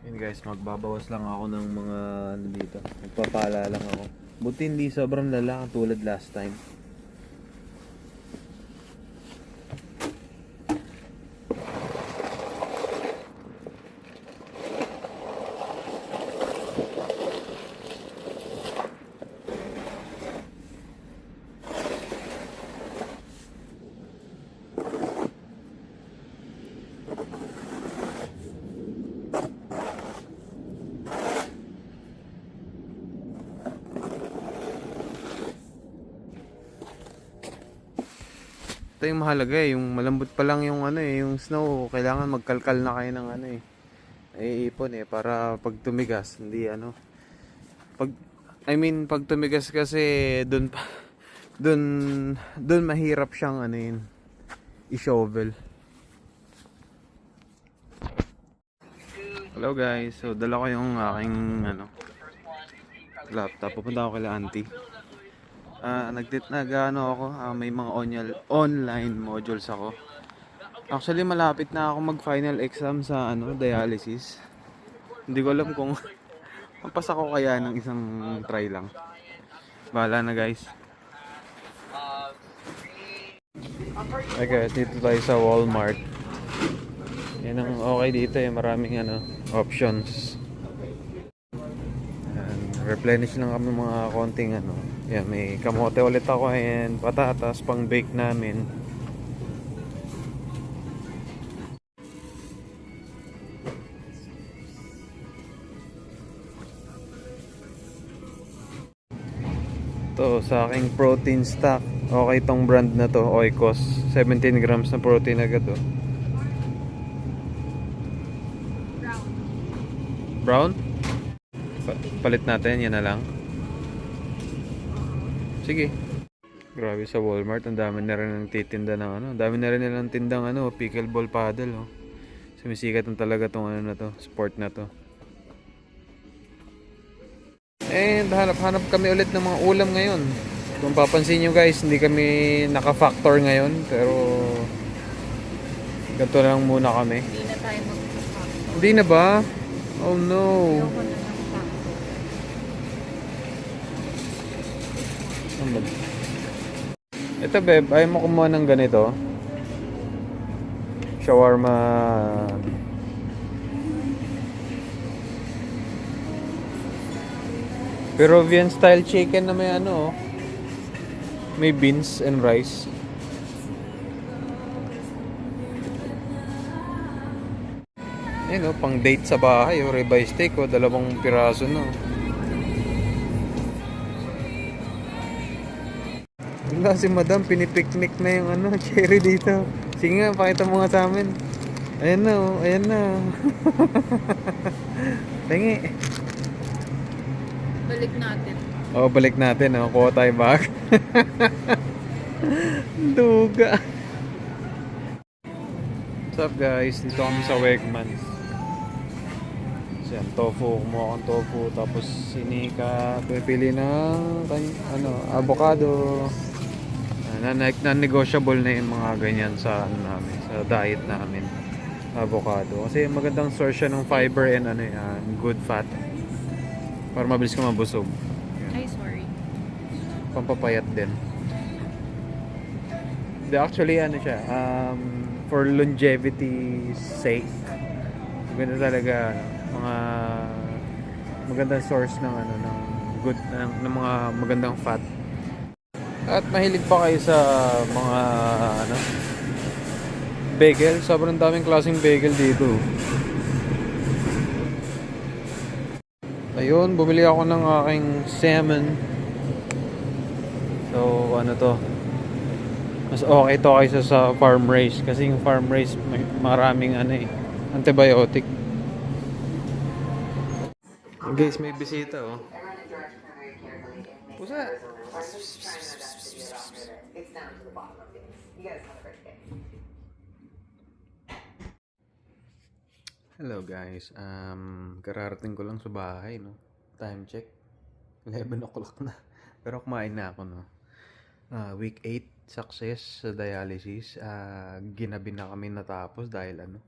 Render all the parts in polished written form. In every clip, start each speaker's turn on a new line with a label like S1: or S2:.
S1: Yun guys, magbabawas lang ako ng mga ano dito. Magpapala lang ako. Buti hindi sobrang lala tulad last time. Ito yung mahalaga eh, yung malambot pa lang yung ano eh, yung snow, kailangan magkalkal na kayo ng ano eh. Naiipon eh, para pag tumigas, hindi ano. Pag, pag tumigas kasi, dun pa, dun, dun mahirap siyang ano yun, i-shovel. Hello guys, so dala ko yung aking ano, laptop, pupunta ako kay auntie. Nag-ano ako, may mga online modules ako. Actually, malapit na ako mag-final exam sa ano, dialysis. Hindi ko alam kung mapasa ko kaya ng isang try lang. Bahala na guys. Okay guys, dito tayo sa Walmart. Yan ang okay dito eh, maraming ano, options. Replenish lang kami mga konting ano. Yan, may kamote ulit ako and patatas pang bake namin. To sa aking protein stock. Okay tong brand na to, Oikos. 17 grams na protein agad to. Brown? Palit natin, yan na lang. Sige. Grabe sa Walmart, ang dami na rin ng titinda ng ano. Ang dami na rin nilang tindang ano, pickleball paddle. Oh. Sumisikat na talaga tong ano na to, sport na to. And hanap-hanap kami ulit ng mga ulam ngayon. Kung papansin nyo guys, hindi kami naka-factor ngayon. Pero ganito lang muna kami.
S2: Hindi na tayo magpapakot.
S1: Hindi na ba? Oh no.
S2: Ayoko na ng factor.
S1: Ito beb, ayaw mo kumuha ng ganito. Shawarma. Peruvian style chicken na may ano oh. May beans and rice. Ayun oh, pang date sa bahay oh, ribeye steak oh, 2 piraso no. Wala si madam, pinipiknik na yung ano, cherry dito. Sige nga, pakita mo nga sa amin. Ayan na oh, ayan na. Tingi.
S2: Balik natin.
S1: Oh, balik natin oh, kuha tayo back. Duga. What's up guys? Dito kami sa Wegmans. Yan, tofu. Kumuha akong tofu. Tapos sinika. Pipili ng ano, avocado. Non-negotiable na yung mga ganyan sa ano namin, sa diet namin. Avocado. Kasi magandang source siya ng fiber and ano yan, good fat. Para mabilis ka mabusog.
S2: Ay, sorry.
S1: Pampapayat din. Actually ano siya, for longevity sake, maganda talaga ano, mga magandang source ng ano ng good ng mga magandang fat. At mahilig pa kayo sa mga ano bagel, sobrang daming klaseng bagel dito. Ayun, bumili ako ng aking salmon. So ano to, mas okay to kaysa sa farm raised kasi yung farm raised maraming ano eh, antibiotic. Guys, may bisita oh. Pusa. Hello guys, kararating ko lang sa bahay no. Time check 11 o'clock na. Pero kumain na ako no. Week 8 success sa dialysis. Ginabi na kami natapos dahil ano,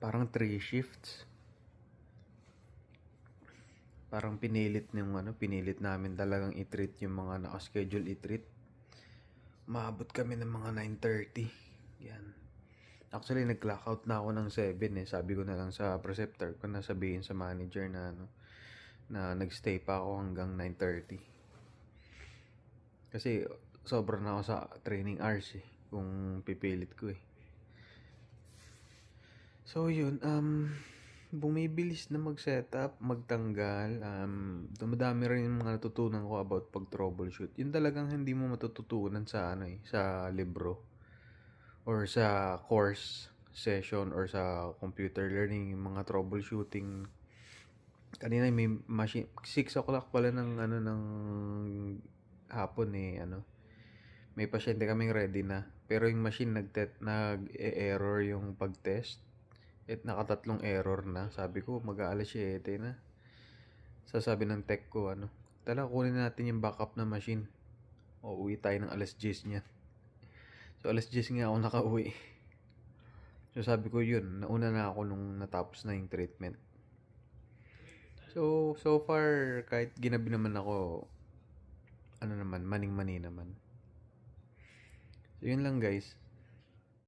S1: parang 3 shifts. Parang pinilit namin talagang i-treat yung mga naka-schedule i-treat. Maabot kami ng mga 9:30. Yan. Actually, nag-clock out na ako ng 7 eh. Sabi ko na lang sa preceptor ko na sabihin sa manager na na nagstay pa ako hanggang 9:30. Kasi sobra na ako sa training hours eh. Kung pipilit ko eh. So yun, bumibilis na mag-setup, magtanggal. Dumadami rin yung mga natutunan ko about pag-troubleshoot. Yun talagang hindi mo matututunan sa sa libro or sa course session or sa computer learning, yung mga troubleshooting. Kanina may machine 6 o'clock pala ng hapon may pasyente kaming ready na. Pero yung machine nag-error yung pag-test. At nakatatlong error na. Sabi ko, mag-aalas 7 na. Sasabi ng tech ko, tala, kunin natin yung backup na machine. O, uwi tayo ng alas 10 niya. So, alas 10 nga ako nakauwi. So, sabi ko yun, nauna na ako nung natapos na yung treatment. So far, kahit ginabi naman ako, maning-mani naman. So, yun lang guys.